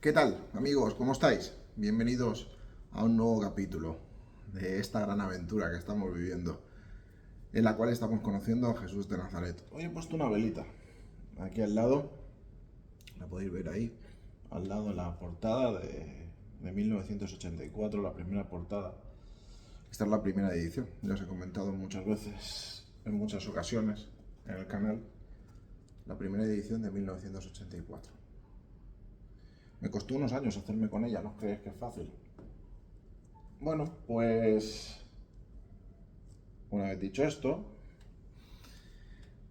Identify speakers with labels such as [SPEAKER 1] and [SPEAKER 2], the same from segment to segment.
[SPEAKER 1] ¿Qué tal, amigos? ¿Cómo estáis? Bienvenidos a un nuevo capítulo de esta gran aventura que estamos viviendo, en la cual estamos conociendo a Jesús de Nazaret. Hoy he puesto una velita aquí al lado, la podéis ver ahí, al lado de la portada de 1984, la primera portada. Esta es la primera edición, ya os he comentado muchas veces, en muchas ocasiones en el canal, la primera edición de 1984. Me costó unos años hacerme con ella, no creéis que es fácil. Bueno, pues una vez dicho esto,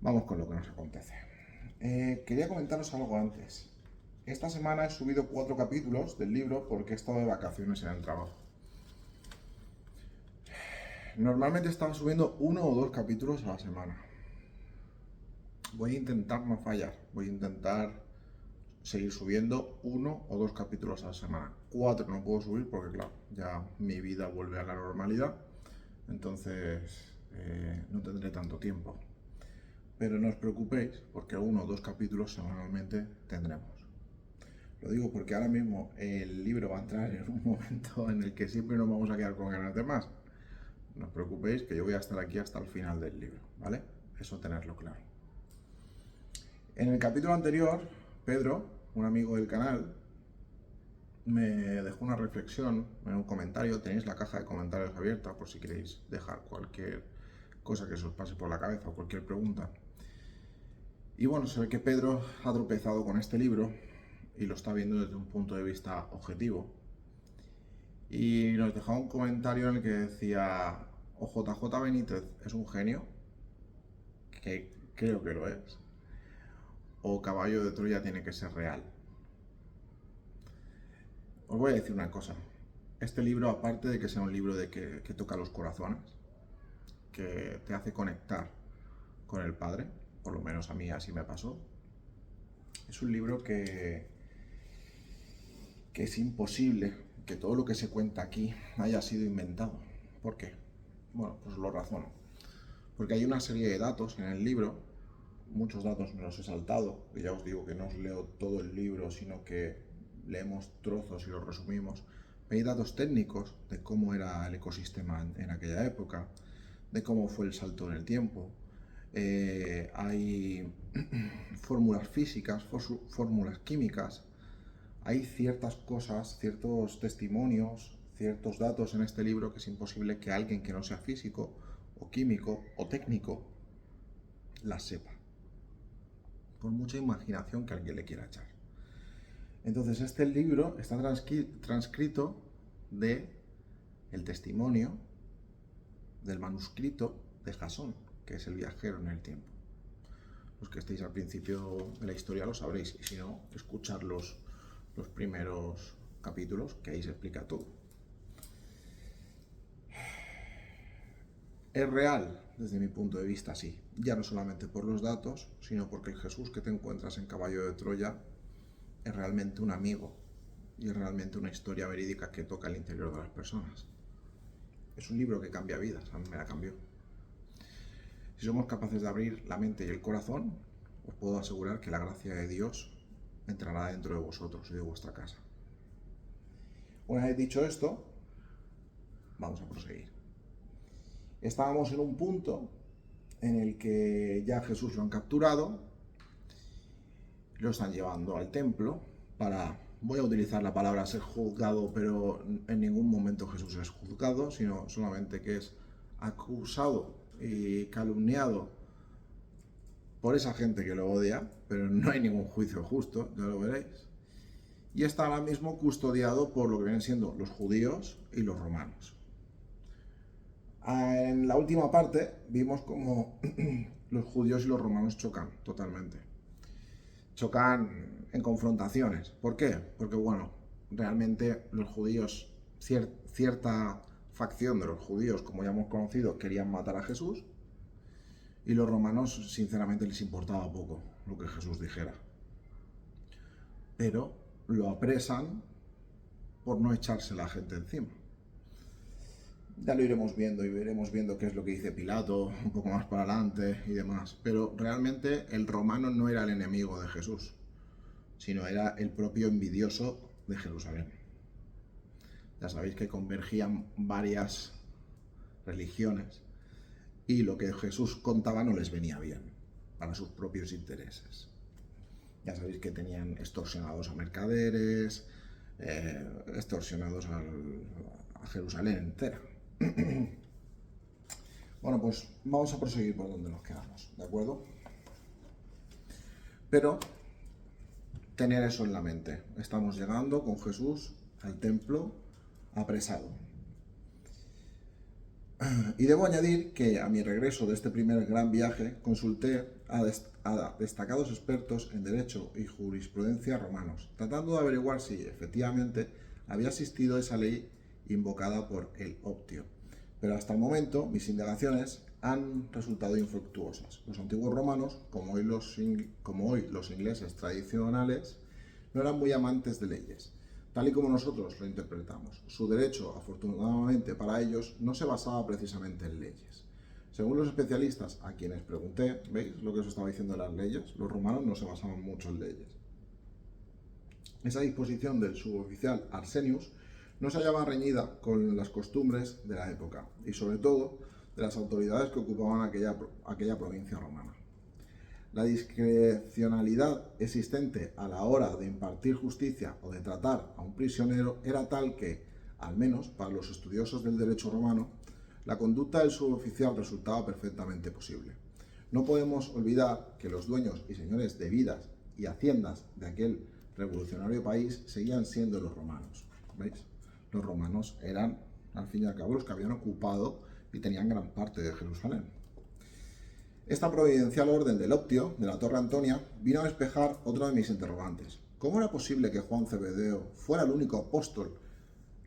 [SPEAKER 1] vamos con lo que nos acontece. Quería comentaros algo antes. Esta semana he subido 4 capítulos del libro porque he estado de vacaciones en el trabajo. Normalmente estaba subiendo 1 o 2 capítulos a la semana. Voy a intentar no fallar. Voy a intentar seguir subiendo 1 o 2 capítulos a la semana. 4 no puedo subir porque, claro, ya mi vida vuelve a la normalidad. Entonces no tendré tanto tiempo. Pero no os preocupéis porque 1 o 2 capítulos semanalmente tendremos. Lo digo porque ahora mismo el libro va a entrar en un momento en el que siempre nos vamos a quedar con ganas de más. No os preocupéis que yo voy a estar aquí hasta el final del libro, ¿vale? Eso tenerlo claro. En el capítulo anterior, Pedro, un amigo del canal, me dejó una reflexión en un comentario. Tenéis la caja de comentarios abierta por si queréis dejar cualquier cosa que se os pase por la cabeza o cualquier pregunta. Y bueno, se ve que Pedro ha tropezado con este libro y lo está viendo desde un punto de vista objetivo. Y nos dejaba un comentario en el que decía: o JJ Benítez es un genio, que creo que lo es, o Caballo de Troya tiene que ser real. Os voy a decir una cosa. Este libro, aparte de que sea un libro que toca los corazones, que te hace conectar con el Padre, por lo menos a mí así me pasó, es un libro que es imposible que todo lo que se cuenta aquí haya sido inventado. ¿Por qué? Bueno, pues lo razono. Porque hay una serie de datos en el libro, muchos datos me los he saltado, y ya os digo que no os leo todo el libro, sino que leemos trozos y los resumimos. Hay datos técnicos de cómo era el ecosistema en aquella época, de cómo fue el salto en el tiempo. Hay fórmulas físicas, fórmulas químicas. Hay ciertas cosas, ciertos testimonios, ciertos datos en este libro que es imposible que alguien que no sea físico o químico o técnico las sepa, por mucha imaginación que alguien le quiera echar. Entonces este libro está transcrito de el testimonio del manuscrito de Jasón, que es el viajero en el tiempo. Los que estéis al principio de la historia lo sabréis, y si no, escuchad los primeros capítulos, que ahí se explica todo. Es real, desde mi punto de vista, sí. Ya no solamente por los datos, sino porque el Jesús que te encuentras en Caballo de Troya es realmente un amigo y es realmente una historia verídica que toca el interior de las personas. Es un libro que cambia vidas, a mí me la cambió. Si somos capaces de abrir la mente y el corazón, os puedo asegurar que la gracia de Dios entrará dentro de vosotros y de vuestra casa. Una vez dicho esto, vamos a proseguir. Estábamos en un punto en el que ya Jesús lo han capturado, lo están llevando al templo para, voy a utilizar la palabra ser juzgado, pero en ningún momento Jesús es juzgado, sino solamente que es acusado y calumniado por esa gente que lo odia, pero no hay ningún juicio justo, ya lo veréis. Y está ahora mismo custodiado por lo que vienen siendo los judíos y los romanos. En la última parte vimos cómo los judíos y los romanos chocan totalmente. Chocan en confrontaciones. ¿Por qué? Porque, bueno, realmente los judíos, cierta facción de los judíos, como ya hemos conocido, querían matar a Jesús, y los romanos, sinceramente, les importaba poco lo que Jesús dijera. Pero lo apresan por no echarse la gente encima. Ya lo iremos viendo y veremos viendo qué es lo que dice Pilato un poco más para adelante y demás. Pero realmente el romano no era el enemigo de Jesús, sino era el propio envidioso de Jerusalén. Ya sabéis que convergían varias religiones y lo que Jesús contaba no les venía bien para sus propios intereses. Ya sabéis que tenían extorsionados a mercaderes, extorsionados a Jerusalén entera. Bueno, pues vamos a proseguir por donde nos quedamos, ¿de acuerdo? Pero tener eso en la mente. Estamos llegando con Jesús al templo apresado. Y debo añadir que a mi regreso de este primer gran viaje consulté a destacados expertos en derecho y jurisprudencia romanos, tratando de averiguar si efectivamente había existido esa ley invocada por el Optio. Pero hasta el momento mis indagaciones han resultado infructuosas. Los antiguos romanos, como hoy los ingleses tradicionales, no eran muy amantes de leyes, tal y como nosotros lo interpretamos. Su derecho, afortunadamente para ellos, no se basaba precisamente en leyes. Según los especialistas a quienes pregunté, ¿veis lo que os estaba diciendo de las leyes? Los romanos no se basaban mucho en leyes. Esa disposición del suboficial Arsenius no se hallaba reñida con las costumbres de la época y sobre todo de las autoridades que ocupaban aquella provincia romana. La discrecionalidad existente a la hora de impartir justicia o de tratar a un prisionero era tal que, al menos para los estudiosos del derecho romano, la conducta del suboficial resultaba perfectamente posible. No podemos olvidar que los dueños y señores de vidas y haciendas de aquel revolucionario país seguían siendo los romanos. ¿Veis? Los romanos eran, al fin y al cabo, los que habían ocupado y tenían gran parte de Jerusalén. Esta providencial orden del Optio, de la Torre Antonia, vino a despejar otro de mis interrogantes. ¿Cómo era posible que Juan Cebedeo fuera el único apóstol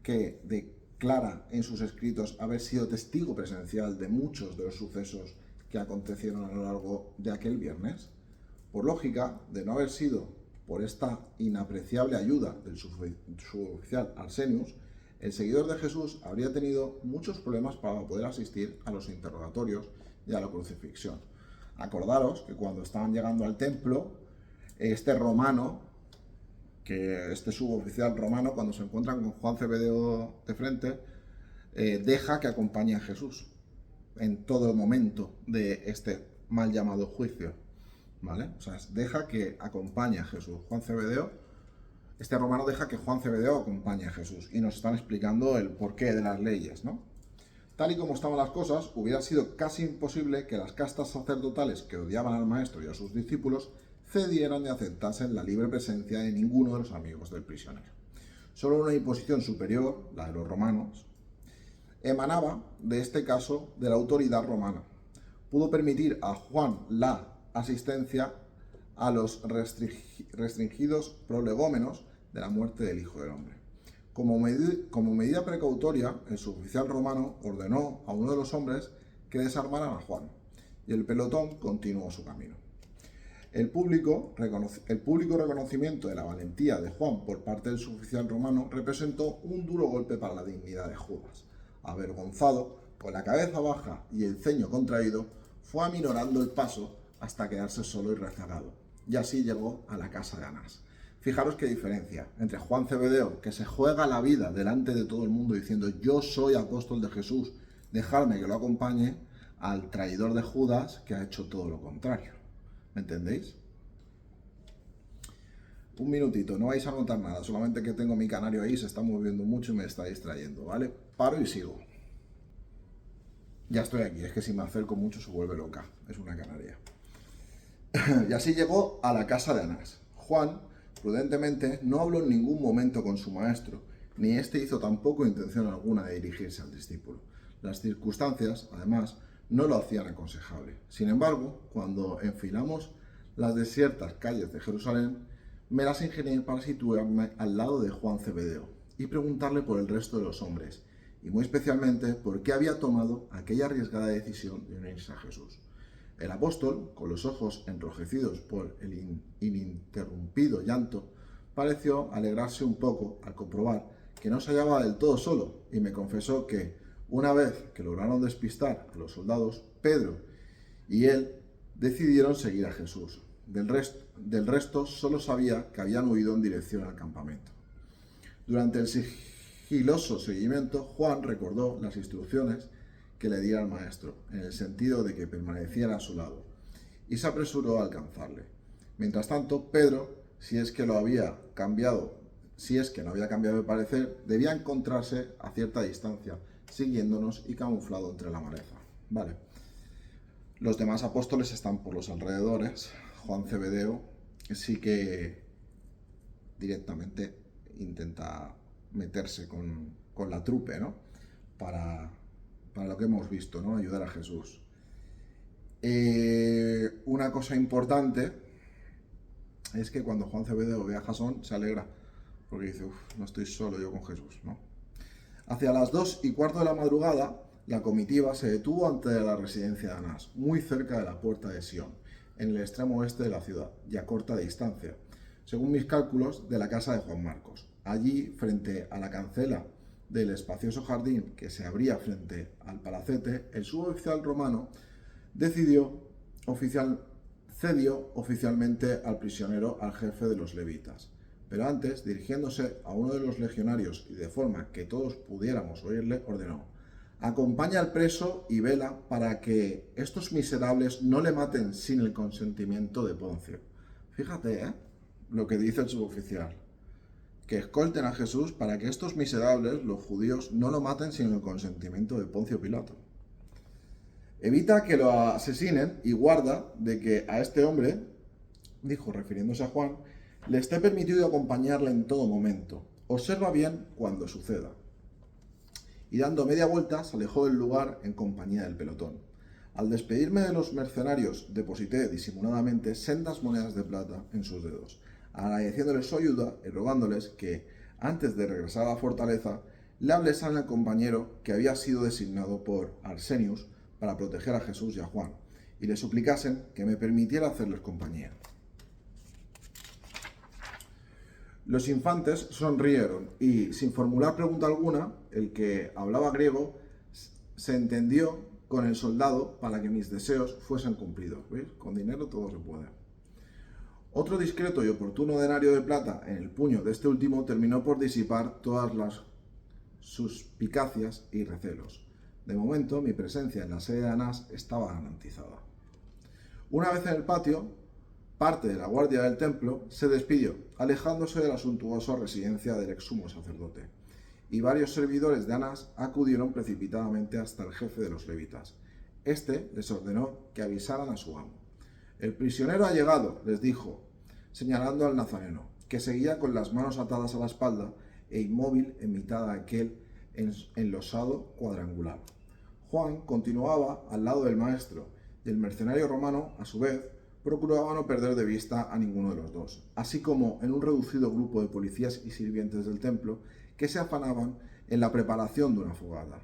[SPEAKER 1] que declara en sus escritos haber sido testigo presencial de muchos de los sucesos que acontecieron a lo largo de aquel viernes? Por lógica, de no haber sido por esta inapreciable ayuda del suboficial Arsenius, el seguidor de Jesús habría tenido muchos problemas para poder asistir a los interrogatorios y a la crucifixión. Acordaros que cuando estaban llegando al templo, este suboficial romano, cuando se encuentran con Juan Cebedeo de frente, deja que acompañe a Jesús en todo momento de este mal llamado juicio, ¿vale? O sea, deja que acompañe a Jesús. Este romano deja que Juan Cebedeo acompañe a Jesús y nos están explicando el porqué de las leyes, ¿no? Tal y como estaban las cosas, hubiera sido casi imposible que las castas sacerdotales que odiaban al maestro y a sus discípulos cedieran y aceptasen la libre presencia de ninguno de los amigos del prisionero. Solo una imposición superior, la de los romanos, emanaba de este caso de la autoridad romana. Pudo permitir a Juan la asistencia a los restringidos prolegómenos de la muerte del Hijo del Hombre. Como medida precautoria, el suboficial romano ordenó a uno de los hombres que desarmaran a Juan, y el pelotón continuó su camino. El público reconocimiento de la valentía de Juan por parte del suboficial romano representó un duro golpe para la dignidad de Judas. Avergonzado, con la cabeza baja y el ceño contraído, fue aminorando el paso hasta quedarse solo y rezagado, y así llegó a la casa de Anás. Fijaros qué diferencia entre Juan Cebedeo, que se juega la vida delante de todo el mundo diciendo yo soy apóstol de Jesús, dejadme que lo acompañe, al traidor de Judas que ha hecho todo lo contrario. ¿Me entendéis? Un minutito, no vais a notar nada, solamente que tengo mi canario ahí, se está moviendo mucho y me está distrayendo, ¿vale? Paro y sigo. Ya estoy aquí, es que si me acerco mucho se vuelve loca, es una canaria. Y así llegó a la casa de Anás. Juan, prudentemente, no habló en ningún momento con su maestro, ni éste hizo tampoco intención alguna de dirigirse al discípulo. Las circunstancias, además, no lo hacían aconsejable. Sin embargo, cuando enfilamos las desiertas calles de Jerusalén, me las ingenié para situarme al lado de Juan Cebedeo y preguntarle por el resto de los hombres, y muy especialmente por qué había tomado aquella arriesgada decisión de unirse a Jesús. El apóstol, con los ojos enrojecidos por el ininterrumpido llanto, pareció alegrarse un poco al comprobar que no se hallaba del todo solo, y me confesó que, una vez que lograron despistar a los soldados, Pedro y él decidieron seguir a Jesús. Del resto solo sabía que habían huido en dirección al campamento. Durante el sigiloso seguimiento, Juan recordó las instrucciones que le diera el maestro, en el sentido de que permaneciera a su lado, y se apresuró a alcanzarle. Mientras tanto, Pedro, si es que no había cambiado de parecer, debía encontrarse a cierta distancia, siguiéndonos y camuflado entre la maleza. Vale. Los demás apóstoles están por los alrededores. Juan Zebedeo sí que directamente intenta meterse con la trupe, ¿no? Para lo que hemos visto, ¿no? Ayudar a Jesús. Una cosa importante es que cuando Juan Zebedeo ve a Jasón se alegra, porque dice, no estoy solo yo con Jesús, ¿no? Hacia las 2:15 de la madrugada, la comitiva se detuvo ante la residencia de Anás, muy cerca de la puerta de Sión, en el extremo oeste de la ciudad, y a corta distancia, según mis cálculos, de la casa de Juan Marcos. Allí, frente a la cancela del espacioso jardín que se abría frente al palacete, el suboficial romano cedió oficialmente al prisionero al jefe de los levitas. Pero antes, dirigiéndose a uno de los legionarios y de forma que todos pudiéramos oírle, ordenó: acompaña al preso y vela para que estos miserables no le maten sin el consentimiento de Poncio. Fíjate, lo que dice el suboficial. Que escolten a Jesús para que estos miserables, los judíos, no lo maten sin el consentimiento de Poncio Pilato. Evita que lo asesinen y guarda de que a este hombre, dijo refiriéndose a Juan, le esté permitido acompañarle en todo momento. Observa bien cuando suceda. Y dando media vuelta se alejó del lugar en compañía del pelotón. Al despedirme de los mercenarios, deposité disimuladamente sendas monedas de plata en sus dedos, agradeciéndoles su ayuda y rogándoles que, antes de regresar a la fortaleza, le hablasen al compañero que había sido designado por Arsenius para proteger a Jesús y a Juan, y le suplicasen que me permitiera hacerles compañía. Los infantes sonrieron y, sin formular pregunta alguna, el que hablaba griego se entendió con el soldado para que mis deseos fuesen cumplidos. ¿Veis? Con dinero todo se puede. Otro discreto y oportuno denario de plata en el puño de este último terminó por disipar todas las suspicacias y recelos. De momento, mi presencia en la sede de Anás estaba garantizada. Una vez en el patio, parte de la guardia del templo se despidió, alejándose de la suntuosa residencia del ex sumo sacerdote, y varios servidores de Anás acudieron precipitadamente hasta el jefe de los levitas. Este les ordenó que avisaran a su amo. El prisionero ha llegado, les dijo, señalando al nazareno, que seguía con las manos atadas a la espalda e inmóvil en mitad de aquel enlosado cuadrangular. Juan continuaba al lado del maestro, y el mercenario romano, a su vez, procuraba no perder de vista a ninguno de los dos, así como en un reducido grupo de policías y sirvientes del templo que se afanaban en la preparación de una fogata.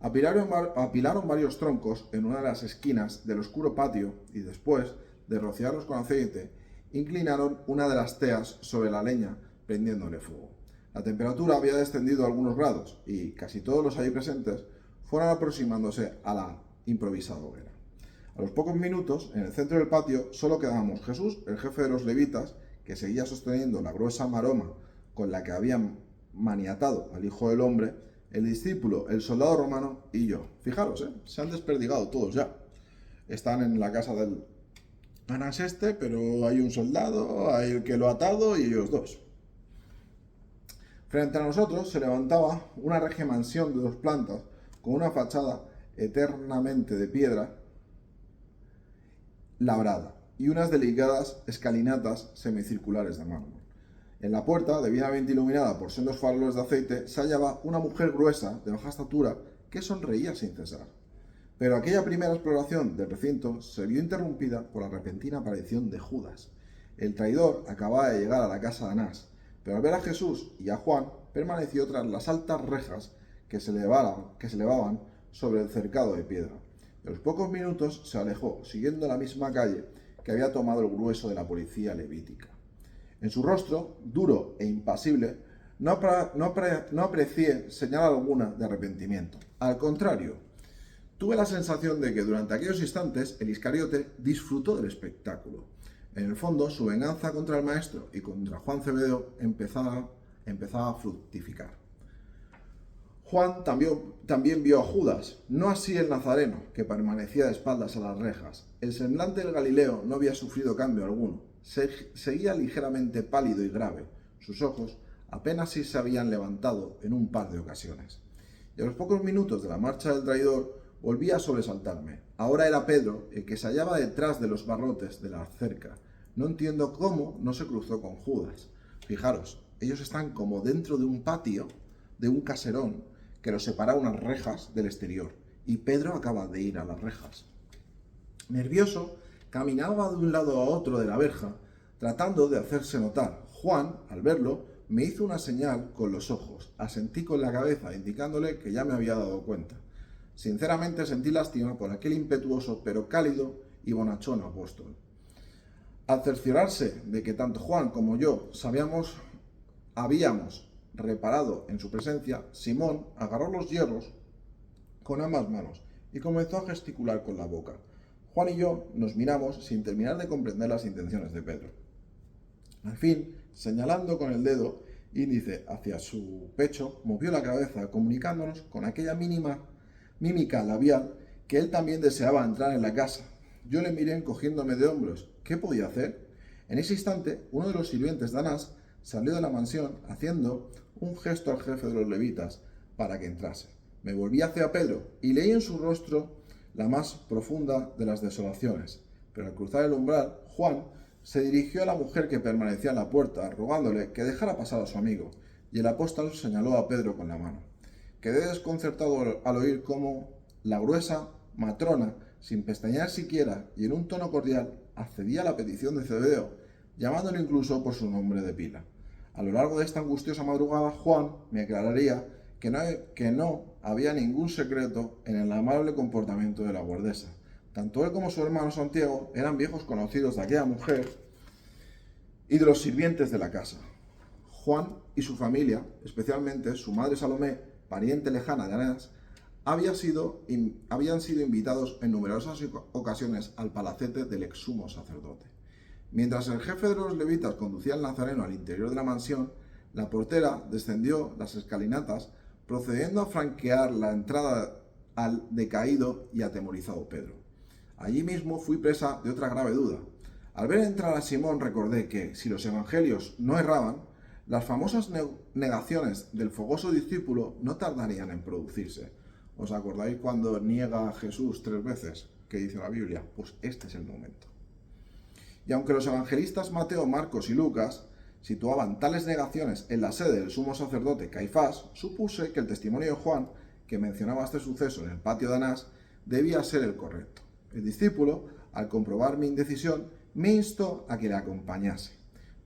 [SPEAKER 1] Apilaron varios troncos en una de las esquinas del oscuro patio y después de rociarlos con aceite, inclinaron una de las teas sobre la leña, prendiéndole fuego. La temperatura había descendido a algunos grados y casi todos los allí presentes fueron aproximándose a la improvisada hoguera. A los pocos minutos, en el centro del patio, solo quedábamos Jesús, el jefe de los levitas, que seguía sosteniendo la gruesa maroma con la que habían maniatado al Hijo del Hombre, el discípulo, el soldado romano y yo. Fijaros, se han desperdigado todos ya. Están en la casa del Anás pero hay un soldado, hay el que lo ha atado y ellos dos. Frente a nosotros se levantaba una regia mansión de 2 plantas con una fachada eternamente de piedra labrada y unas delicadas escalinatas semicirculares de mármol. En la puerta, debidamente iluminada por sendos faroles de aceite, se hallaba una mujer gruesa, de baja estatura, que sonreía sin cesar. Pero aquella primera exploración del recinto se vio interrumpida por la repentina aparición de Judas. El traidor acababa de llegar a la casa de Anás, pero al ver a Jesús y a Juan, permaneció tras las altas rejas que se elevaban sobre el cercado de piedra. A los pocos minutos se alejó, siguiendo la misma calle que había tomado el grueso de la policía levítica. En su rostro, duro e impasible, no aprecié señal alguna de arrepentimiento. Al contrario, tuve la sensación de que durante aquellos instantes el Iscariote disfrutó del espectáculo. En el fondo, su venganza contra el maestro y contra Juan Zebedeo empezaba empezaba a fructificar. Juan también vio a Judas, no así el nazareno, que permanecía de espaldas a las rejas. El semblante del Galileo no había sufrido cambio alguno. Seguía ligeramente pálido y grave. Sus ojos apenas si se habían levantado en un par de ocasiones. Y a los pocos minutos de la marcha del traidor volvía a sobresaltarme. Ahora era Pedro el que se hallaba detrás de los barrotes de la cerca. No entiendo cómo no se cruzó con Judas. Fijaros, ellos están como dentro de un patio, de un caserón, que los separa unas rejas del exterior, y Pedro acaba de ir a las rejas. Nervioso, caminaba de un lado a otro de la verja, tratando de hacerse notar. Juan, al verlo, me hizo una señal con los ojos. Asentí con la cabeza, indicándole que ya me había dado cuenta. Sinceramente sentí lástima por aquel impetuoso pero cálido y bonachón apóstol. Al cerciorarse de que tanto Juan como yo habíamos reparado en su presencia, Simón agarró los hierros con ambas manos y comenzó a gesticular con la boca. Juan y yo nos miramos sin terminar de comprender las intenciones de Pedro. Al fin, señalando con el dedo índice hacia su pecho, movió la cabeza, comunicándonos con aquella mímica labial que él también deseaba entrar en la casa. Yo le miré encogiéndome de hombros. ¿Qué podía hacer? En ese instante, uno de los sirvientes de Anás salió de la mansión haciendo un gesto al jefe de los levitas para que entrase. Me volví hacia Pedro y leí en su rostro la más profunda de las desolaciones. Pero al cruzar el umbral, Juan se dirigió a la mujer que permanecía en la puerta, rogándole que dejara pasar a su amigo, y el apóstol señaló a Pedro con la mano. Quedé desconcertado al oír cómo la gruesa matrona, sin pestañear siquiera y en un tono cordial, accedía a la petición de Zebedeo, llamándolo incluso por su nombre de pila. A lo largo de esta angustiosa madrugada, Juan me aclararía que no había ningún secreto en el amable comportamiento de la guardesa. Tanto él como su hermano Santiago eran viejos conocidos de aquella mujer y de los sirvientes de la casa. Juan y su familia, especialmente su madre Salomé, pariente lejana de Anás, habían sido invitados en numerosas ocasiones al palacete del ex sumo sacerdote. Mientras el jefe de los levitas conducía al nazareno al interior de la mansión, la portera descendió las escalinatas, procediendo a franquear la entrada al decaído y atemorizado Pedro. Allí mismo fui presa de otra grave duda. Al ver entrar a Simón recordé que, si los evangelios no erraban, las famosas negaciones del fogoso discípulo no tardarían en producirse. ¿Os acordáis cuando niega a Jesús 3 veces? ¿Qué dice la Biblia? Pues este es el momento. Y aunque los evangelistas Mateo, Marcos y Lucas situaban tales negaciones en la sede del sumo sacerdote Caifás, supuse que el testimonio de Juan, que mencionaba este suceso en el patio de Anás, debía ser el correcto. El discípulo, al comprobar mi indecisión, me instó a que le acompañase,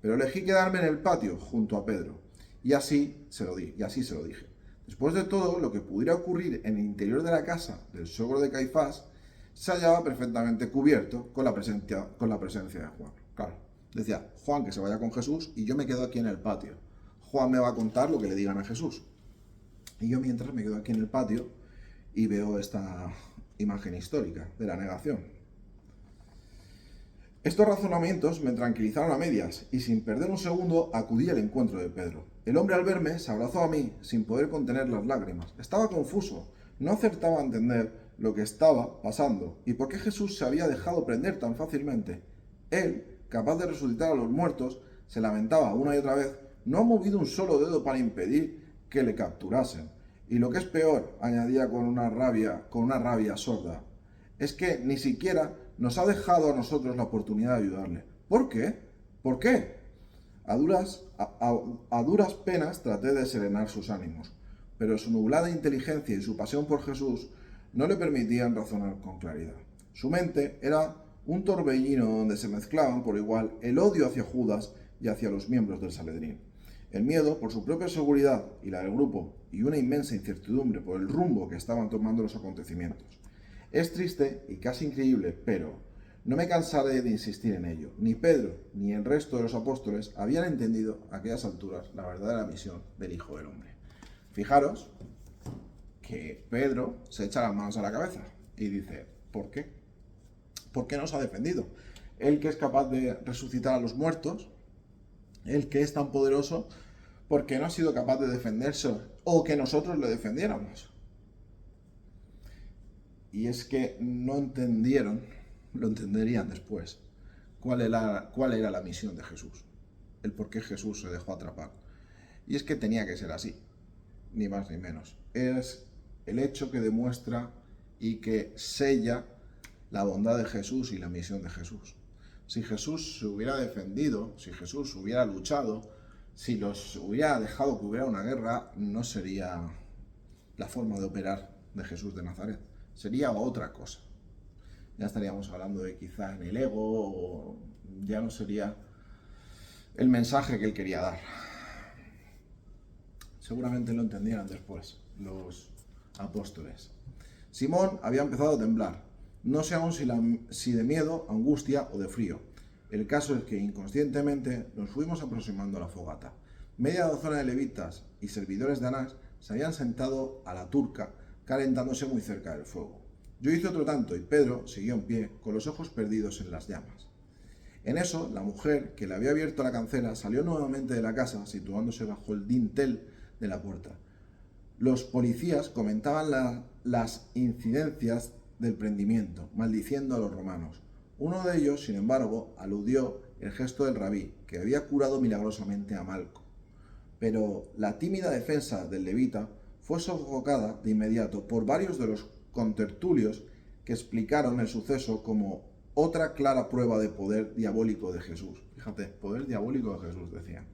[SPEAKER 1] pero elegí quedarme en el patio junto a Pedro, y así se lo dije. Después de todo, lo que pudiera ocurrir en el interior de la casa del suegro de Caifás se hallaba perfectamente cubierto con la presencia de Juan. Claro, decía Juan que se vaya con Jesús y yo me quedo aquí en el patio. Juan me va a contar lo que le digan a Jesús. Y yo mientras me quedo aquí en el patio y veo esta imagen histórica de la negación. Estos razonamientos me tranquilizaron a medias y sin perder un segundo acudí al encuentro de Pedro. El hombre al verme se abrazó a mí sin poder contener las lágrimas. Estaba confuso, no acertaba a entender lo que estaba pasando y por qué Jesús se había dejado prender tan fácilmente. Él, capaz de resucitar a los muertos, se lamentaba una y otra vez, no ha movido un solo dedo para impedir que le capturasen. Y lo que es peor, añadía con una rabia sorda, es que ni siquiera nos ha dejado a nosotros la oportunidad de ayudarle. ¿Por qué? ¿Por qué? A duras penas traté de serenar sus ánimos, pero su nublada inteligencia y su pasión por Jesús no le permitían razonar con claridad. Su mente era un torbellino donde se mezclaban por igual el odio hacia Judas y hacia los miembros del Sanedrín, el miedo por su propia seguridad y la del grupo, y una inmensa incertidumbre por el rumbo que estaban tomando los acontecimientos. Es triste y casi increíble, pero no me cansaré de insistir en ello. Ni Pedro ni el resto de los apóstoles habían entendido a aquellas alturas la verdadera misión del Hijo del Hombre. Fijaros que Pedro se echa las manos a la cabeza y dice, ¿por qué? ¿Por qué nos ha defendido? Él que es capaz de resucitar a los muertos, él que es tan poderoso, porque no ha sido capaz de defenderse o que nosotros le defendiéramos. Y es que no entendieron, lo entenderían después, cuál era la misión de Jesús, el por qué Jesús se dejó atrapar. Y es que tenía que ser así, ni más ni menos. Es el hecho que demuestra y que sella la bondad de Jesús y la misión de Jesús. Si Jesús se hubiera defendido, si Jesús hubiera luchado, si los hubiera dejado que hubiera una guerra, no sería la forma de operar de Jesús de Nazaret. Sería otra cosa. Ya estaríamos hablando de quizá en el ego, o ya no sería el mensaje que él quería dar. Seguramente lo entendieran después los apóstoles. Simón había empezado a temblar. No sé aún si de miedo, angustia o de frío. El caso es que inconscientemente nos fuimos aproximando a la fogata. Media docena de levitas y servidores de Anás se habían sentado a la turca, calentándose muy cerca del fuego. Yo hice otro tanto y Pedro siguió en pie, con los ojos perdidos en las llamas. En eso, la mujer que le había abierto la cancela salió nuevamente de la casa, situándose bajo el dintel de la puerta. Los policías comentaban las incidencias del prendimiento, maldiciendo a los romanos. Uno de ellos, sin embargo, aludió el gesto del rabí, que había curado milagrosamente a Malco. Pero la tímida defensa del levita fue sofocada de inmediato por varios de los contertulios que explicaron el suceso como otra clara prueba de poder diabólico de Jesús. Fíjate, poder diabólico de Jesús, decían.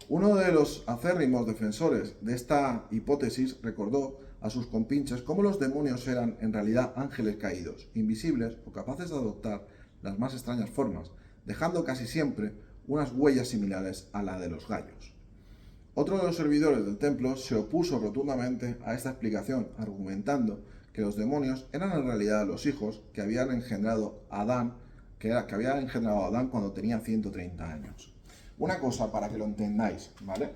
[SPEAKER 1] Uno de los acérrimos defensores de esta hipótesis recordó a sus compinches cómo los demonios eran en realidad ángeles caídos, invisibles o capaces de adoptar las más extrañas formas, dejando casi siempre unas huellas similares a la de los gallos. Otro de los servidores del templo se opuso rotundamente a esta explicación, argumentando que los demonios eran en realidad los hijos que habían engendrado a Adán, cuando tenía 130 años. Una cosa para que lo entendáis, ¿vale?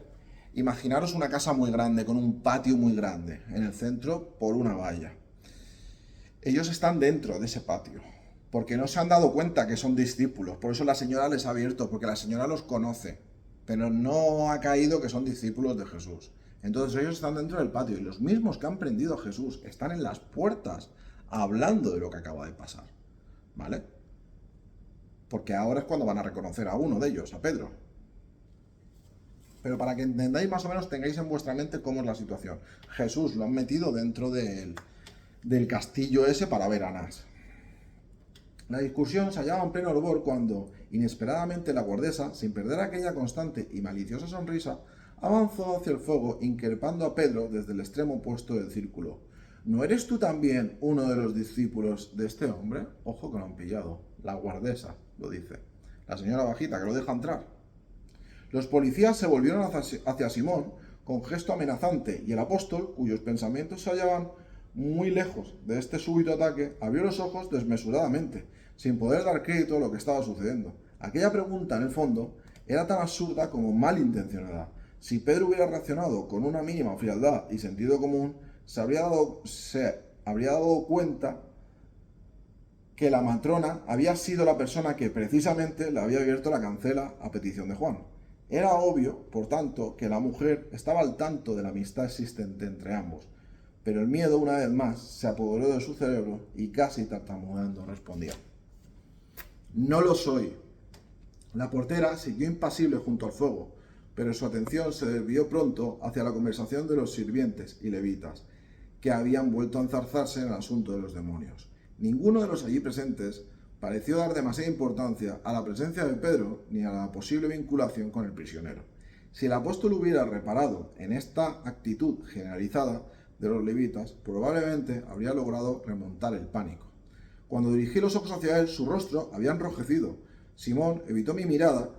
[SPEAKER 1] Imaginaros una casa muy grande, con un patio muy grande, en el centro por una valla. Ellos están dentro de ese patio, porque no se han dado cuenta que son discípulos, por eso la señora les ha abierto, porque la señora los conoce, pero no ha caído que son discípulos de Jesús. Entonces ellos están dentro del patio y los mismos que han prendido a Jesús están en las puertas hablando de lo que acaba de pasar, ¿vale? Porque ahora es cuando van a reconocer a uno de ellos, a Pedro. Pero para que entendáis más o menos, tengáis en vuestra mente cómo es la situación. Jesús lo han metido dentro del castillo ese para ver a Anás. La discusión se hallaba en pleno hervor cuando, inesperadamente, la guardesa, sin perder aquella constante y maliciosa sonrisa, avanzó hacia el fuego, increpando a Pedro desde el extremo opuesto del círculo. ¿No eres tú también uno de los discípulos de este hombre? Ojo que lo han pillado. La guardesa lo dice. La señora bajita que lo deja entrar. Los policías se volvieron hacia Simón con gesto amenazante y el apóstol, cuyos pensamientos se hallaban muy lejos de este súbito ataque, abrió los ojos desmesuradamente, sin poder dar crédito a lo que estaba sucediendo. Aquella pregunta, en el fondo, era tan absurda como malintencionada. Si Pedro hubiera reaccionado con una mínima frialdad y sentido común, se habría dado cuenta que la matrona había sido la persona que precisamente le había abierto la cancela a petición de Juan. Era obvio, por tanto, que la mujer estaba al tanto de la amistad existente entre ambos, pero el miedo una vez más se apoderó de su cerebro y casi tartamudeando respondía: «No lo soy». La portera siguió impasible junto al fuego, pero su atención se desvió pronto hacia la conversación de los sirvientes y levitas, que habían vuelto a enzarzarse en el asunto de los demonios. Ninguno de los allí presentes pareció dar demasiada importancia a la presencia de Pedro ni a la posible vinculación con el prisionero. Si el apóstol hubiera reparado en esta actitud generalizada de los levitas, probablemente habría logrado remontar el pánico. Cuando dirigí los ojos hacia él, su rostro había enrojecido. Simón evitó mi mirada,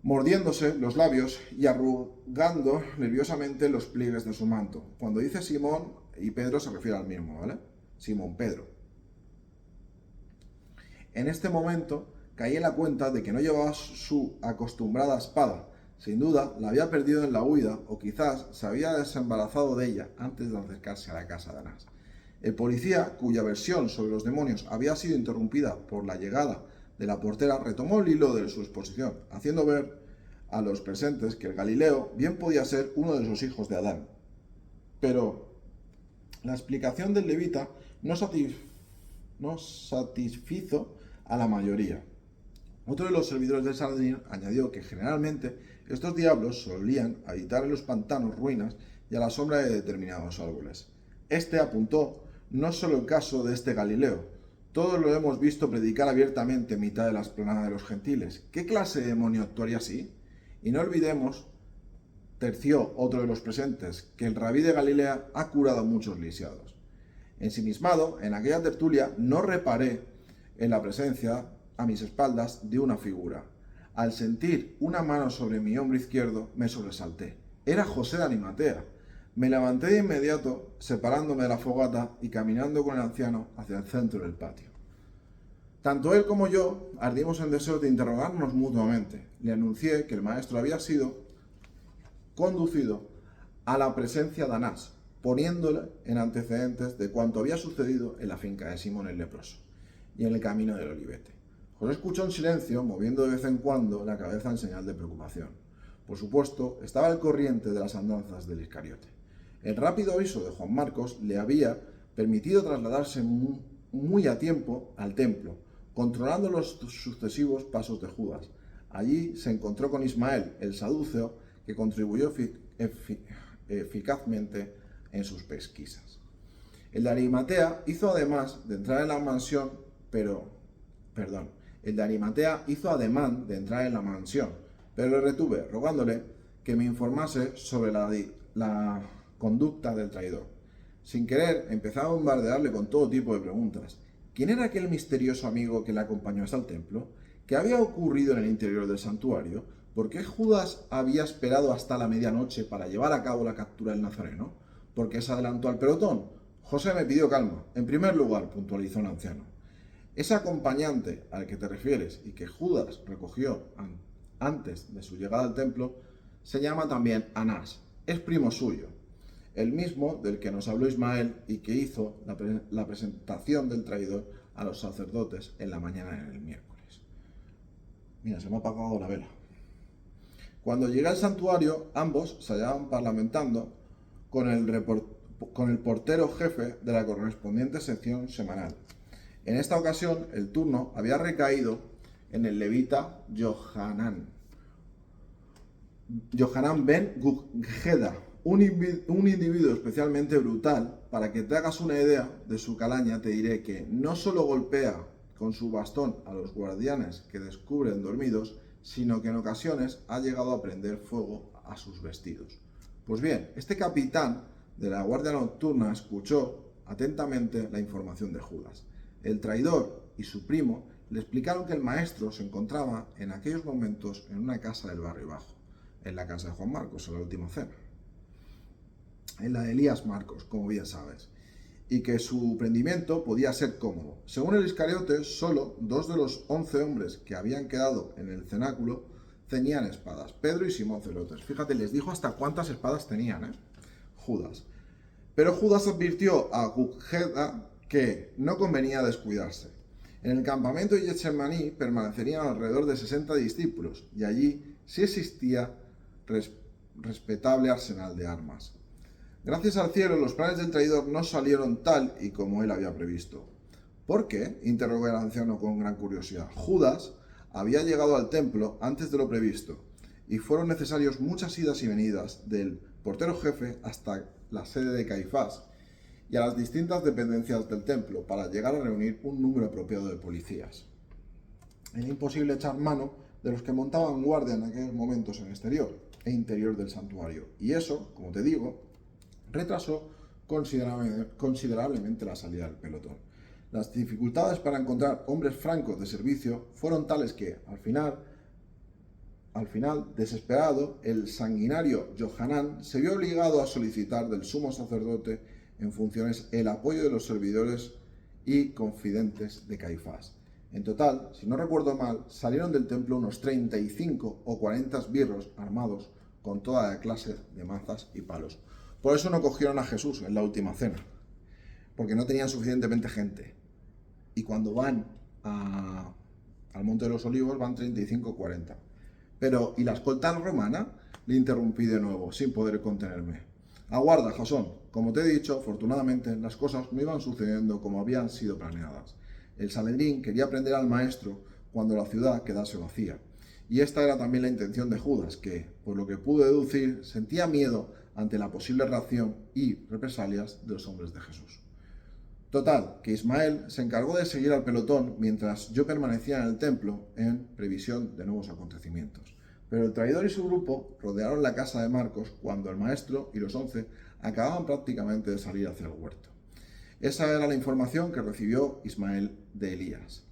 [SPEAKER 1] mordiéndose los labios y arrugando nerviosamente los pliegues de su manto. Cuando dice Simón y Pedro se refiere al mismo, ¿vale? Simón Pedro. En este momento caí en la cuenta de que no llevaba su acostumbrada espada. Sin duda la había perdido en la huida o quizás se había desembarazado de ella antes de acercarse a la casa de Anás. El policía, cuya versión sobre los demonios había sido interrumpida por la llegada de la portera, retomó el hilo de su exposición, haciendo ver a los presentes que el Galileo bien podía ser uno de esos hijos de Adán. Pero la explicación del levita no satisfizo a la mayoría. Otro de los servidores del Sanedrín añadió que generalmente estos diablos solían habitar en los pantanos, ruinas y a la sombra de determinados árboles. Este apuntó no solo el caso de este Galileo, todos lo hemos visto predicar abiertamente en mitad de la explanada de los gentiles. ¿Qué clase de demonio actuaría así? Y no olvidemos, terció otro de los presentes, que el rabí de Galilea ha curado a muchos lisiados. Ensimismado, en aquella tertulia no reparé en la presencia a mis espaldas de una figura. Al sentir una mano sobre mi hombro izquierdo, me sobresalté. Era José de Arimatea. Me levanté de inmediato, separándome de la fogata y caminando con el anciano hacia el centro del patio. Tanto él como yo ardimos en deseos de interrogarnos mutuamente. Le anuncié que el maestro había sido conducido a la presencia de Anás, poniéndole en antecedentes de cuanto había sucedido en la finca de Simón el leproso y en el camino del Olivete. José escuchó en silencio, moviendo de vez en cuando la cabeza en señal de preocupación. Por supuesto, estaba al corriente de las andanzas del Iscariote. El rápido aviso de Juan Marcos le había permitido trasladarse muy a tiempo al templo, controlando los sucesivos pasos de Judas. Allí se encontró con Ismael, el saduceo, que contribuyó eficazmente en sus pesquisas. El de Arimatea hizo además de entrar en la mansión, pero le retuve, rogándole que me informase sobre la conducta del traidor. Sin querer, empezaba a bombardearle con todo tipo de preguntas. ¿Quién era aquel misterioso amigo que le acompañó hasta el templo? ¿Qué había ocurrido en el interior del santuario? ¿Por qué Judas había esperado hasta la medianoche para llevar a cabo la captura del Nazareno? ¿Por qué se adelantó al pelotón? José me pidió calma. En primer lugar, puntualizó el anciano, ese acompañante al que te refieres y que Judas recogió antes de su llegada al templo se llama también Anás. Es primo suyo, el mismo del que nos habló Ismael y que hizo la presentación del traidor a los sacerdotes en la mañana del miércoles. Mira, se me ha apagado la vela. Cuando llegué al santuario, ambos se hallaban parlamentando con el portero jefe de la correspondiente sección semanal. En esta ocasión, el turno había recaído en el levita Yohanan ben Gujeda, un individuo especialmente brutal. Para que te hagas una idea de su calaña, te diré que no solo golpea con su bastón a los guardianes que descubren dormidos, sino que en ocasiones ha llegado a prender fuego a sus vestidos. Pues bien, este capitán de la guardia nocturna escuchó atentamente la información de Judas. El traidor y su primo le explicaron que el maestro se encontraba en aquellos momentos en una casa del barrio bajo, en la casa de Juan Marcos, en la última cena, en la de Elías Marcos, como bien sabes, y que su prendimiento podía ser cómodo. Según el Iscariote, solo 2 de los 11 hombres que habían quedado en el cenáculo tenían espadas, Pedro y Simón Celotes. Fíjate, les dijo hasta cuántas espadas tenían, Judas. Pero Judas advirtió a Gujeda que no convenía descuidarse. En el campamento de Getsemaní permanecerían alrededor de 60 discípulos y allí sí existía respetable arsenal de armas. Gracias al cielo, los planes del traidor no salieron tal y como él había previsto. ¿Por qué?, interrogó el anciano con gran curiosidad. Judas había llegado al templo antes de lo previsto y fueron necesarios muchas idas y venidas del portero jefe hasta la sede de Caifás y a las distintas dependencias del templo para llegar a reunir un número apropiado de policías. Era imposible echar mano de los que montaban guardia en aquellos momentos en exterior e interior del santuario, y eso, como te digo, retrasó considerablemente la salida del pelotón. Las dificultades para encontrar hombres francos de servicio fueron tales que, al final, desesperado, el sanguinario Yohanan se vio obligado a solicitar del sumo sacerdote en funciones el apoyo de los servidores y confidentes de Caifás. En total, si no recuerdo mal, salieron del templo unos 35 o 40 esbirros armados con toda la clase de mazas y palos. Por eso no cogieron a Jesús en la última cena, porque no tenían suficientemente gente. Y cuando van al Monte de los Olivos van 35 o 40. Pero, ¿y la escolta romana? Le interrumpí de nuevo, sin poder contenerme. Aguarda, Jasón. Como te he dicho, afortunadamente, las cosas no iban sucediendo como habían sido planeadas. El Sanedrín quería prender al maestro cuando la ciudad quedase vacía. Y esta era también la intención de Judas, que, por lo que pude deducir, sentía miedo ante la posible reacción y represalias de los hombres de Jesús. Total, que Ismael se encargó de seguir al pelotón mientras yo permanecía en el templo en previsión de nuevos acontecimientos. Pero el traidor y su grupo rodearon la casa de Marcos cuando el maestro y los 11 acababan prácticamente de salir hacia el huerto. Esa era la información que recibió Ismael de Elías.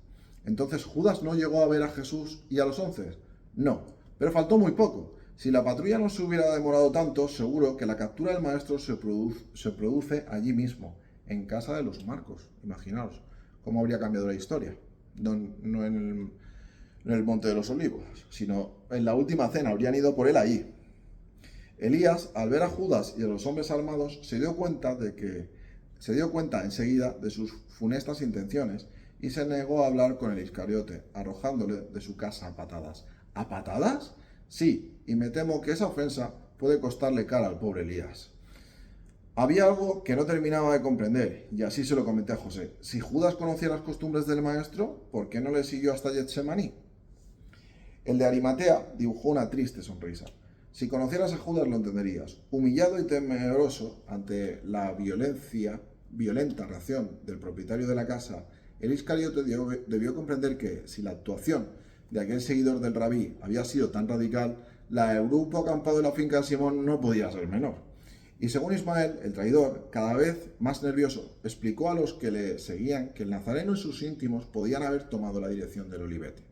[SPEAKER 1] Entonces, ¿Judas no llegó a ver a Jesús y a los 11? No, pero faltó muy poco. Si la patrulla no se hubiera demorado tanto, seguro que la captura del maestro se produce allí mismo, en casa de los Marcos. Imaginaos cómo habría cambiado la historia. No en el Monte de los Olivos, sino en la última cena. Habrían ido por él ahí. Elías, al ver a Judas y a los hombres armados, se dio cuenta enseguida de sus funestas intenciones y se negó a hablar con el Iscariote, arrojándole de su casa a patadas. ¿A patadas? Sí, y me temo que esa ofensa puede costarle cara al pobre Elías. Había algo que no terminaba de comprender, y así se lo comenté a José. Si Judas conocía las costumbres del maestro, ¿por qué no le siguió hasta Getsemaní? El de Arimatea dibujó una triste sonrisa. Si conocieras a Judas lo entenderías. Humillado y temeroso ante la violenta reacción del propietario de la casa, el Iscariote debió comprender que, si la actuación de aquel seguidor del rabí había sido tan radical, la del grupo acampado en la finca de Simón no podía ser menor. Y según Ismael, el traidor, cada vez más nervioso, explicó a los que le seguían que el nazareno y sus íntimos podían haber tomado la dirección del Olivete.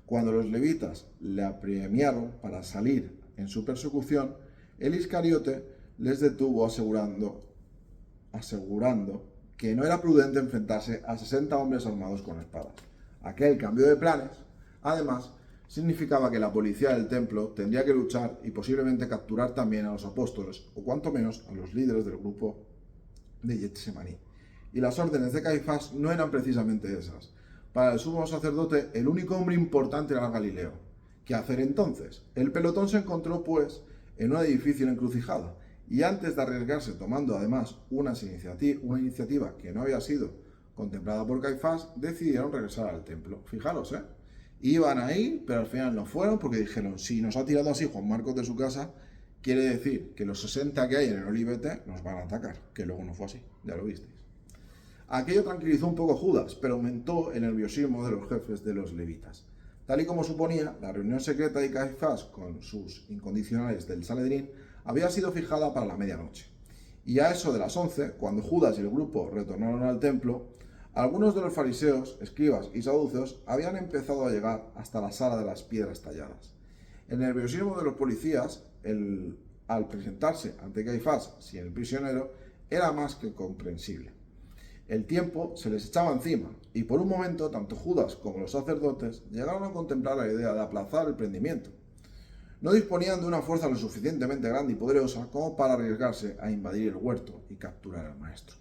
[SPEAKER 1] Cuando los levitas le apremiaron para salir en su persecución, el Iscariote les detuvo asegurando que no era prudente enfrentarse a 60 hombres armados con espadas. Aquel cambio de planes, además, significaba que la policía del templo tendría que luchar y posiblemente capturar también a los apóstoles, o cuanto menos a los líderes del grupo de Getsemaní. Y las órdenes de Caifás no eran precisamente esas. Para el sumo sacerdote, el único hombre importante era Galileo. ¿Qué hacer entonces? El pelotón se encontró, pues, en una difícil encrucijada, y antes de arriesgarse tomando además una iniciativa que no había sido contemplada por Caifás, decidieron regresar al templo. Fijaros, iban ahí, pero al final no fueron porque dijeron, si nos ha tirado así Juan Marcos de su casa, quiere decir que los 60 que hay en el Olivete nos van a atacar, que luego no fue así, ya lo visteis. Aquello tranquilizó un poco a Judas, pero aumentó el nerviosismo de los jefes de los levitas. Tal y como suponía, la reunión secreta de Caifás con sus incondicionales del Sanedrín había sido fijada para la medianoche. Y a eso de las 11, cuando Judas y el grupo retornaron al templo, algunos de los fariseos, escribas y saduceos habían empezado a llegar hasta la sala de las piedras talladas. El nerviosismo de los policías, al presentarse ante Caifás sin el prisionero, era más que comprensible. El tiempo se les echaba encima, y por un momento tanto Judas como los sacerdotes llegaron a contemplar la idea de aplazar el prendimiento. No disponían de una fuerza lo suficientemente grande y poderosa como para arriesgarse a invadir el huerto y capturar al maestro.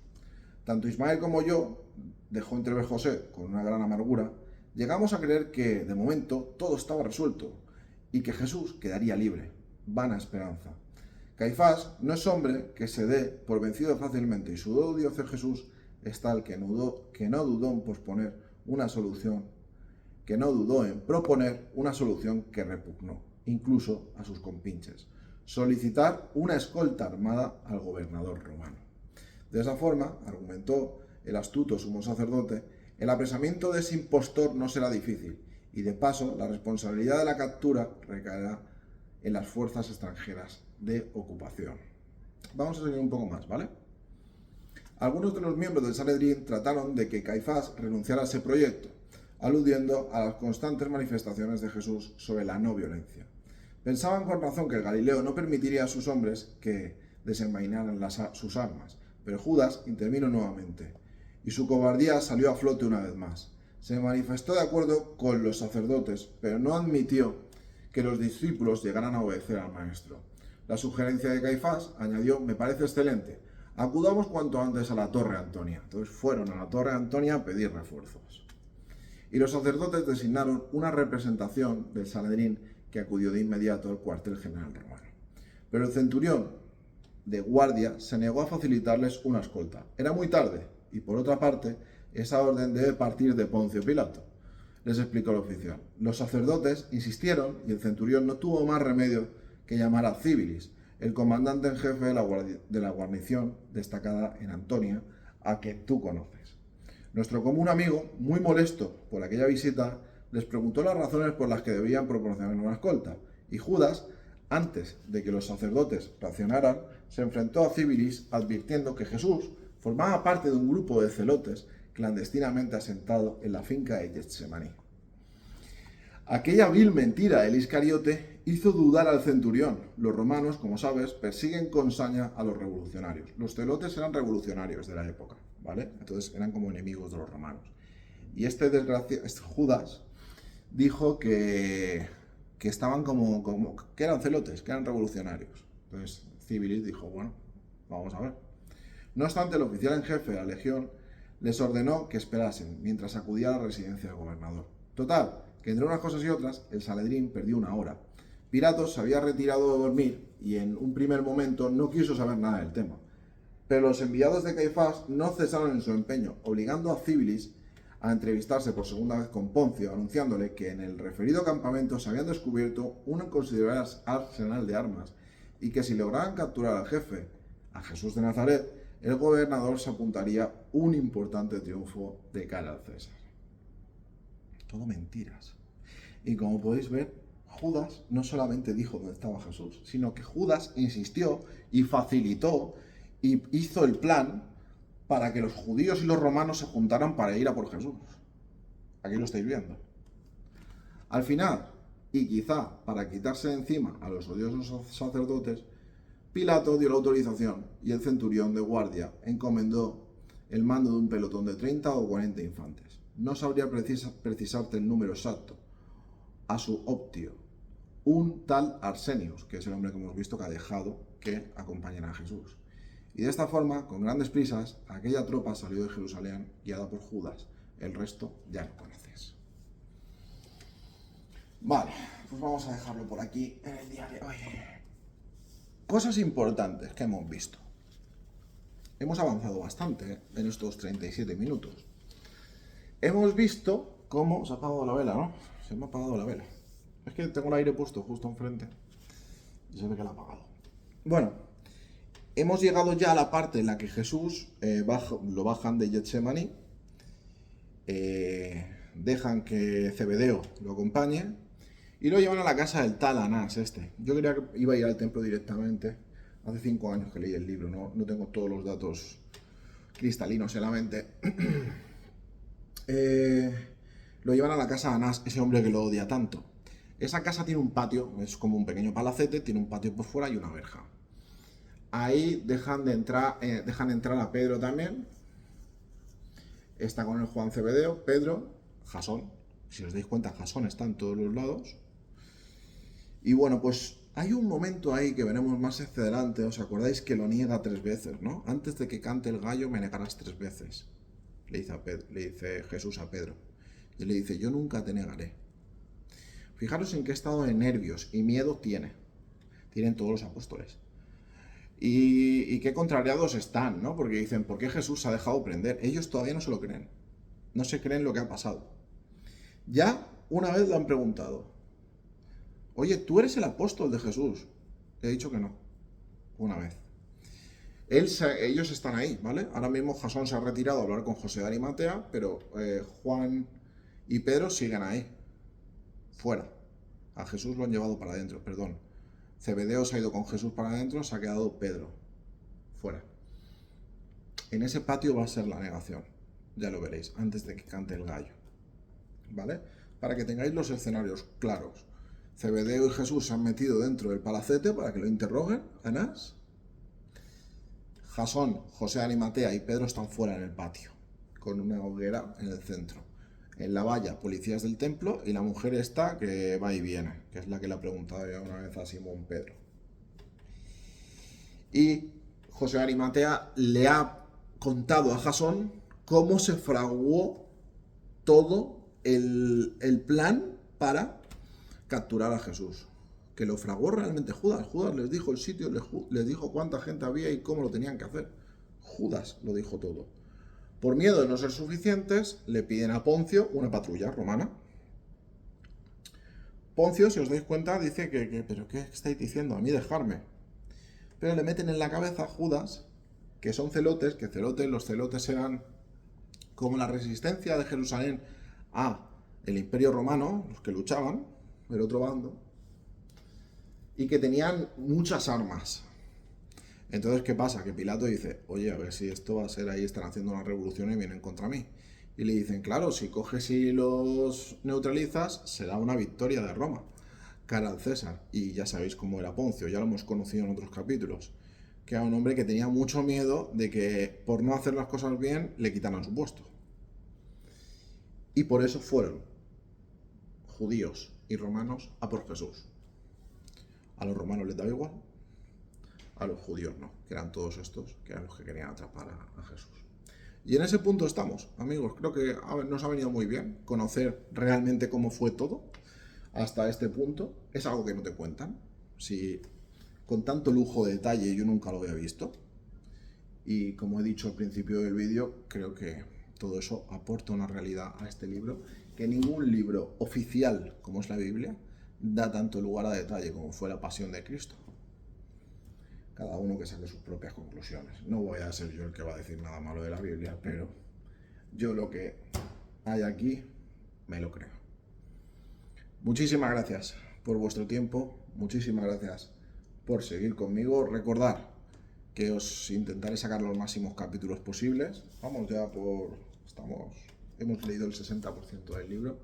[SPEAKER 1] Tanto Ismael como yo, dejó entrever José con una gran amargura, llegamos a creer que, de momento, todo estaba resuelto y que Jesús quedaría libre. Vana esperanza. Caifás no es hombre que se dé por vencido fácilmente, y su odio hacia Jesús es tal que no dudó en proponer una solución que repugnó, incluso a sus compinches: solicitar una escolta armada al gobernador romano. De esa forma, argumentó el astuto sumo sacerdote, el apresamiento de ese impostor no será difícil, y de paso la responsabilidad de la captura recaerá en las fuerzas extranjeras de ocupación. Vamos a seguir un poco más, ¿vale? Algunos de los miembros del Sanedrín trataron de que Caifás renunciara a ese proyecto, aludiendo a las constantes manifestaciones de Jesús sobre la no violencia. Pensaban con razón que el Galileo no permitiría a sus hombres que desenvainaran sus armas, pero Judas intervino nuevamente, y su cobardía salió a flote una vez más. Se manifestó de acuerdo con los sacerdotes, pero no admitió que los discípulos llegaran a obedecer al maestro. La sugerencia de Caifás añadió: me parece excelente, acudamos cuanto antes a la Torre Antonia. Entonces fueron a la Torre Antonia a pedir refuerzos. Y los sacerdotes designaron una representación del Sanedrín que acudió de inmediato al cuartel general romano. Pero el centurión de guardia se negó a facilitarles una escolta. Era muy tarde, y por otra parte, esa orden debe partir de Poncio Pilato, les explicó el oficial. Los sacerdotes insistieron y el centurión no tuvo más remedio que llamar a Civilis, el comandante en jefe de la guarnición destacada en Antonia, a que tú conoces. Nuestro común amigo, muy molesto por aquella visita, les preguntó las razones por las que debían proporcionar una escolta, y Judas, antes de que los sacerdotes reaccionaran, se enfrentó a Civilis advirtiendo que Jesús formaba parte de un grupo de celotes clandestinamente asentado en la finca de Getsemaní. Aquella vil mentira del Iscariote hizo dudar al centurión. Los romanos, como sabes, persiguen con saña a los revolucionarios. Los celotes eran revolucionarios de la época, ¿vale? Entonces eran como enemigos de los romanos. Y este Judas dijo que estaban que eran celotes, que eran revolucionarios. Entonces Civilis dijo, bueno, vamos a ver. No obstante, el oficial en jefe de la legión les ordenó que esperasen mientras acudía a la residencia del gobernador. Total, que entre unas cosas y otras, el Sanedrín perdió una hora. Pilatos se había retirado a dormir y en un primer momento no quiso saber nada del tema. Pero los enviados de Caifás no cesaron en su empeño, obligando a Civilis a entrevistarse por segunda vez con Poncio, anunciándole que en el referido campamento se habían descubierto un considerable arsenal de armas y que si lograban capturar al jefe, a Jesús de Nazaret, el gobernador se apuntaría un importante triunfo de cara al César. Todo mentiras. Y como podéis ver, Judas no solamente dijo dónde estaba Jesús, sino que Judas insistió y facilitó y hizo el plan para que los judíos y los romanos se juntaran para ir a por Jesús. Aquí lo estáis viendo. Al final, y quizá para quitarse de encima a los odiosos sacerdotes, Pilato dio la autorización y el centurión de guardia encomendó el mando de un pelotón de 30 o 40 infantes. No sabría precisarte el número exacto. A su optio, un tal Arsenios, que es el hombre que hemos visto que ha dejado que acompañara a Jesús. Y de esta forma, con grandes prisas, aquella tropa salió de Jerusalén guiada por Judas. El resto ya lo conoces. Vale, pues vamos a dejarlo por aquí en el día de hoy. Cosas importantes que hemos visto. Hemos avanzado bastante en estos 37 minutos. Hemos visto cómo... Se ha apagado la vela, ¿no? Se me ha apagado la vela. Es que tengo el aire puesto justo enfrente y se ve que la ha apagado. Bueno, hemos llegado ya a la parte en la que Jesús lo bajan de Getsemaní, dejan que Zebedeo lo acompañe y lo llevan a la casa del tal Anás este. Yo creía que iba a ir al templo directamente. Hace 5 años que leí el libro, no tengo todos los datos cristalinos en la mente. Lo llevan a la casa de Anás, ese hombre que lo odia tanto. Esa casa tiene un patio, es como un pequeño palacete, tiene un patio por fuera y una verja. Ahí dejan entrar a Pedro también. Está con el Juan Zebedeo, Pedro, Jasón. Si os dais cuenta, Jasón está en todos los lados. Y bueno, pues hay un momento ahí que veremos más hacia adelante. ¿Os acordáis que lo niega 3 veces, no? Antes de que cante el gallo me negarás 3 veces. Le dice Jesús a Pedro. Y le dice, yo nunca te negaré. Fijaros en qué estado de nervios y miedo tienen todos los apóstoles. Y qué contrariados están, ¿no? Porque dicen, ¿por qué Jesús se ha dejado prender? Ellos todavía no se lo creen. No se creen lo que ha pasado. Ya una vez lo han preguntado. Oye, ¿tú eres el apóstol de Jesús? Le he dicho que no. Una vez. Ellos están ahí, ¿vale? Ahora mismo Jasón se ha retirado a hablar con José de Arimatea, pero Juan y Pedro siguen ahí. Fuera. A Jesús lo han llevado para adentro, perdón. Zebedeo se ha ido con Jesús para adentro, se ha quedado Pedro. Fuera. En ese patio va a ser la negación. Ya lo veréis, antes de que cante el gallo. ¿Vale? Para que tengáis los escenarios claros. Zebedeo y Jesús se han metido dentro del palacete para que lo interroguen, Anás. Jasón, José de Arimatea y Pedro están fuera en el patio, con una hoguera en el centro. En la valla, policías del templo y la mujer esta que va y viene, que es la que le ha preguntado ya una vez a Simón Pedro. Y José de Arimatea le ha contado a Jasón cómo se fraguó todo el plan para capturar a Jesús. Que lo fraguó realmente Judas. Judas les dijo el sitio, les dijo cuánta gente había y cómo lo tenían que hacer. Judas lo dijo todo. Por miedo de no ser suficientes, le piden a Poncio una patrulla romana. Poncio, si os dais cuenta, dice ¿pero qué estáis diciendo? A mí dejarme. Pero le meten en la cabeza a Judas que son celotes, los celotes eran como la resistencia de Jerusalén a el Imperio Romano, los que luchaban, el otro bando, y que tenían muchas armas. Entonces, ¿qué pasa? Que Pilato dice, oye, a ver si esto va a ser ahí, están haciendo una revolución y vienen contra mí. Y le dicen, claro, si coges y los neutralizas, será una victoria de Roma, cara al César. Y ya sabéis cómo era Poncio, ya lo hemos conocido en otros capítulos, que era un hombre que tenía mucho miedo de que por no hacer las cosas bien le quitaran su puesto. Y por eso fueron judíos y romanos a por Jesús. A los romanos les daba igual, a los judíos no, que eran todos estos, que eran los que querían atrapar a Jesús. Y en ese punto estamos, amigos. Creo que nos ha venido muy bien conocer realmente cómo fue todo hasta este punto. Es algo que no te cuentan. Si con tanto lujo de detalle yo nunca lo había visto. Y como he dicho al principio del vídeo, creo que todo eso aporta una realidad a este libro que ningún libro oficial como es la Biblia da tanto lugar a detalle como fue la Pasión de Cristo. Cada uno que saque sus propias conclusiones. No voy a ser yo el que va a decir nada malo de la Biblia, pero yo lo que hay aquí me lo creo. Muchísimas gracias por vuestro tiempo, muchísimas gracias por seguir conmigo. Recordad que os intentaré sacar los máximos capítulos posibles. Vamos ya hemos leído el 60% del libro.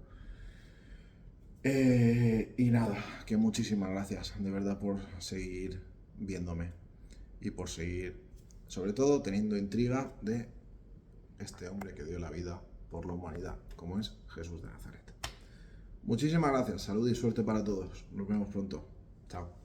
[SPEAKER 1] Y nada, que muchísimas gracias de verdad por seguir viéndome y por seguir, sobre todo, teniendo intriga de este hombre que dio la vida por la humanidad, como es Jesús de Nazaret. Muchísimas gracias, salud y suerte para todos. Nos vemos pronto. Chao.